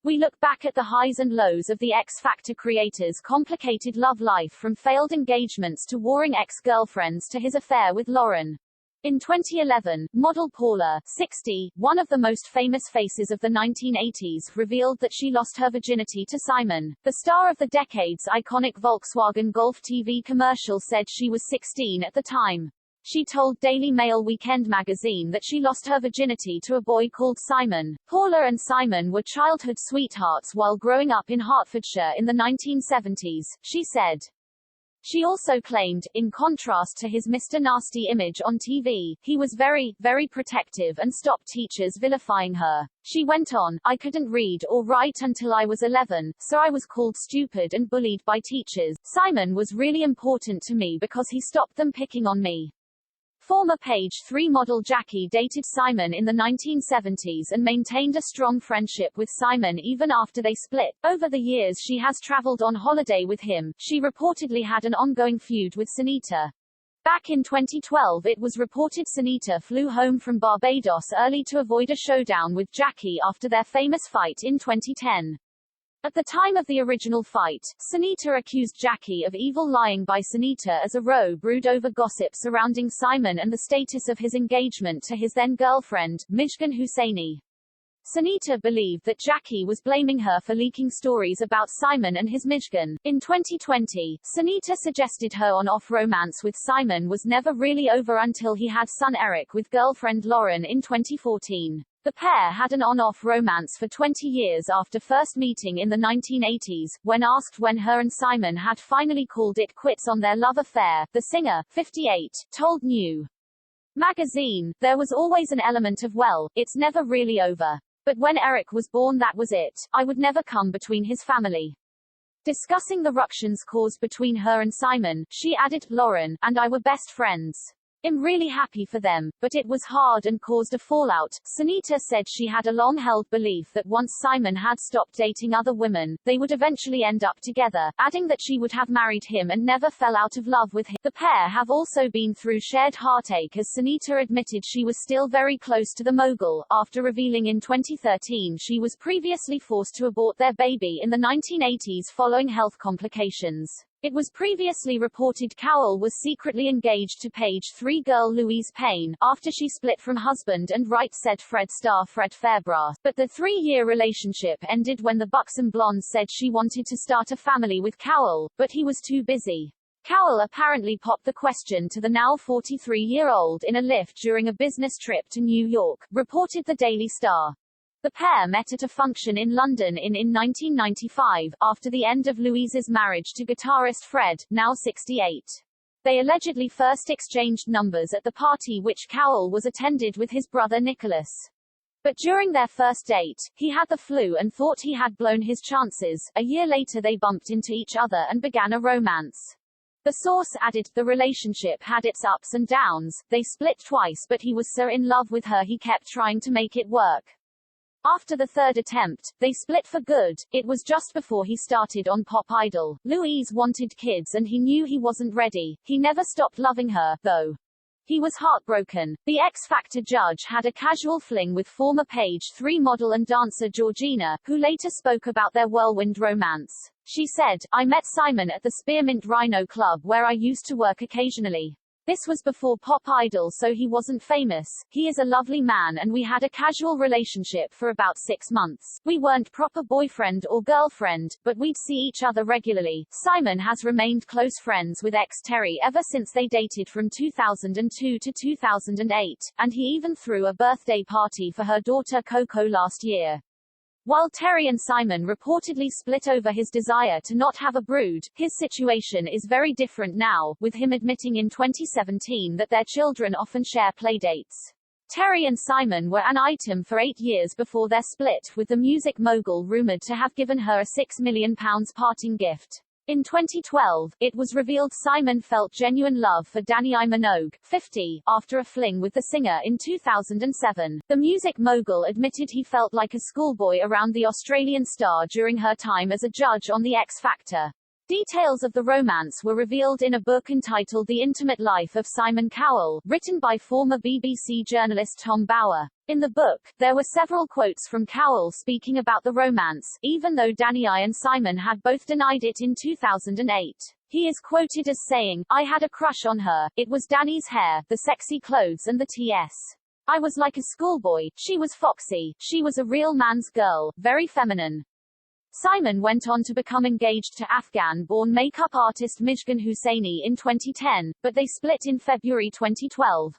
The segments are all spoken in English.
We look back at the highs and lows of the X Factor creator's complicated love life, from failed engagements to warring ex-girlfriends to his affair with Lauren. In 2011, model Paula, 60, one of the most famous faces of the 1980s, revealed that she lost her virginity to Simon. The star of the decade's iconic Volkswagen Golf TV commercial said she was 16 at the time. She told Daily Mail Weekend magazine that she lost her virginity to a boy called Simon. Paula and Simon were childhood sweethearts while growing up in Hertfordshire in the 1970s, she said. She also claimed, in contrast to his Mr. Nasty image on TV, he was very, very protective and stopped teachers vilifying her. She went on, I couldn't read or write until I was 11, so I was called stupid and bullied by teachers. Simon was really important to me because he stopped them picking on me. Former Page 3 model Jackie dated Simon in the 1970s and maintained a strong friendship with Simon even after they split. Over the years she has traveled on holiday with him. She reportedly had an ongoing feud with Sinitta. Back in 2012 it was reported Sinitta flew home from Barbados early to avoid a showdown with Jackie after their famous fight in 2010. At the time of the original fight, Sinitta accused Jackie of evil lying by Sinitta as a row brewed over gossip surrounding Simon and the status of his engagement to his then-girlfriend, Mijgan Hussaini. Sinitta believed that Jackie was blaming her for leaking stories about Simon and his Mijgan. In 2020, Sinitta suggested her on-off romance with Simon was never really over until he had son Eric with girlfriend Lauren in 2014. The pair had an on-off romance for 20 years after first meeting in the 1980s. When asked when her and Simon had finally called it quits on their love affair, the singer, 58, told New Magazine, there was always an element of, well, it's never really over. But when Eric was born, that was it. I would never come between his family. Discussing the ructions caused between her and Simon, she added, Lauren and I were best friends. I'm really happy for them, but it was hard and caused a fallout. Sinitta said she had a long-held belief that once Simon had stopped dating other women, they would eventually end up together, adding that she would have married him and never fell out of love with him. The pair have also been through shared heartache, as Sinitta admitted she was still very close to the mogul, after revealing in 2013 she was previously forced to abort their baby in the 1980s following health complications. It was previously reported Cowell was secretly engaged to Page 3 girl Louise Payne, after she split from husband and Right Said Fred star Fred Fairbrass, but the 3-year relationship ended when the buxom blonde said she wanted to start a family with Cowell, but he was too busy. Cowell apparently popped the question to the now 43-year-old in a lift during a business trip to New York, reported the Daily Star. The pair met at a function in London in 1995, after the end of Louise's marriage to guitarist Fred, now 68. They allegedly first exchanged numbers at the party which Cowell was attended with his brother Nicholas. But during their first date, he had the flu and thought he had blown his chances. A year later they bumped into each other and began a romance. The source added, the relationship had its ups and downs, they split twice, but he was so in love with her he kept trying to make it work. After the third attempt, they split for good. It was just before he started on Pop Idol. Louise wanted kids and he knew he wasn't ready. He never stopped loving her, though. He was heartbroken. The X Factor judge had a casual fling with former Page 3 model and dancer Georgina, who later spoke about their whirlwind romance. She said, I met Simon at the Spearmint Rhino Club where I used to work occasionally. This was before Pop Idol, so he wasn't famous. He is a lovely man and we had a casual relationship for about 6 months. We weren't proper boyfriend or girlfriend, but we'd see each other regularly. Simon has remained close friends with ex-Terry ever since they dated from 2002 to 2008, and he even threw a birthday party for her daughter Coco last year. While Terry and Simon reportedly split over his desire to not have a brood, his situation is very different now, with him admitting in 2017 that their children often share playdates. Terry and Simon were an item for 8 years before their split, with the music mogul rumored to have given her a £6 million parting gift. In 2012, it was revealed Simon felt genuine love for Danny Minogue, 50, after a fling with the singer in 2007. The music mogul admitted he felt like a schoolboy around the Australian star during her time as a judge on The X Factor. Details of the romance were revealed in a book entitled The Intimate Life of Simon Cowell, written by former BBC journalist Tom Bower. In the book, there were several quotes from Cowell speaking about the romance, even though Danny and Simon had both denied it in 2008. He is quoted as saying, "I had a crush on her, it was Danny's hair, the sexy clothes and the TS. I was like a schoolboy, she was foxy, she was a real man's girl, very feminine." Simon went on to become engaged to Afghan-born makeup artist Mijgan Hussaini in 2010, but they split in February 2012.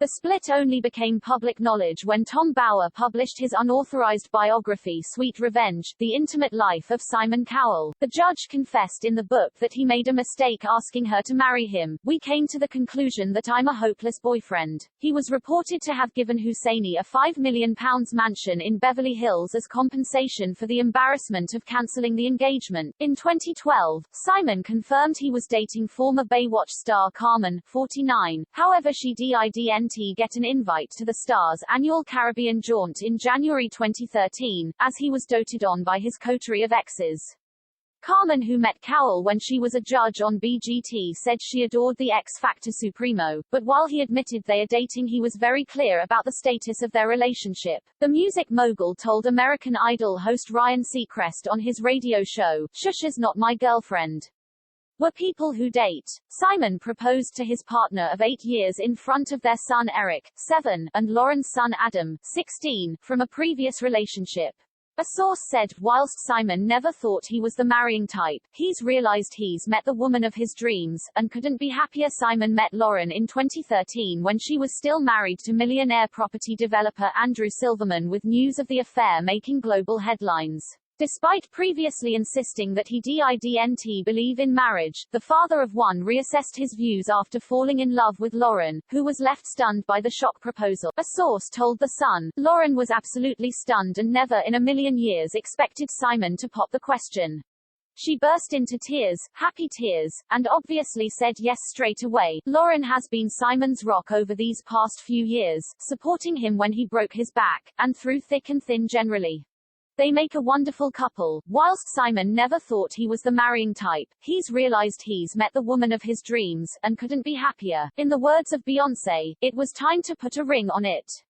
The split only became public knowledge when Tom Bower published his unauthorized biography Sweet Revenge, The Intimate Life of Simon Cowell. The judge confessed in the book that he made a mistake asking her to marry him. "We came to the conclusion that I'm a hopeless boyfriend." He was reported to have given Hussaini a £5 million mansion in Beverly Hills as compensation for the embarrassment of cancelling the engagement. In 2012, Simon confirmed he was dating former Baywatch star Carmen, 49. However, she didn't get an invite to the star's annual Caribbean jaunt in January 2013, as he was doted on by his coterie of exes. Carmen, who met Cowell when she was a judge on BGT, said she adored the X Factor Supremo, but while he admitted they are dating, he was very clear about the status of their relationship. The music mogul told American Idol host Ryan Seacrest on his radio show, "Shush is not my girlfriend. We're people who date." Simon proposed to his partner of 8 years in front of their son Eric, 7, and Lauren's son Adam, 16, from a previous relationship. A source said, whilst Simon never thought he was the marrying type, he's realized he's met the woman of his dreams, and couldn't be happier. Simon met Lauren in 2013 when she was still married to millionaire property developer Andrew Silverman, with news of the affair making global headlines. Despite previously insisting that he didn't believe in marriage, the father of one reassessed his views after falling in love with Lauren, who was left stunned by the shock proposal. A source told The Sun, "Lauren was absolutely stunned and never in a million years expected Simon to pop the question. She burst into tears, happy tears, and obviously said yes straight away." Lauren has been Simon's rock over these past few years, supporting him when he broke his back, and through thick and thin generally. They make a wonderful couple. Whilst Simon never thought he was the marrying type, he's realized he's met the woman of his dreams, and couldn't be happier. In the words of Beyoncé, "It was time to put a ring on it."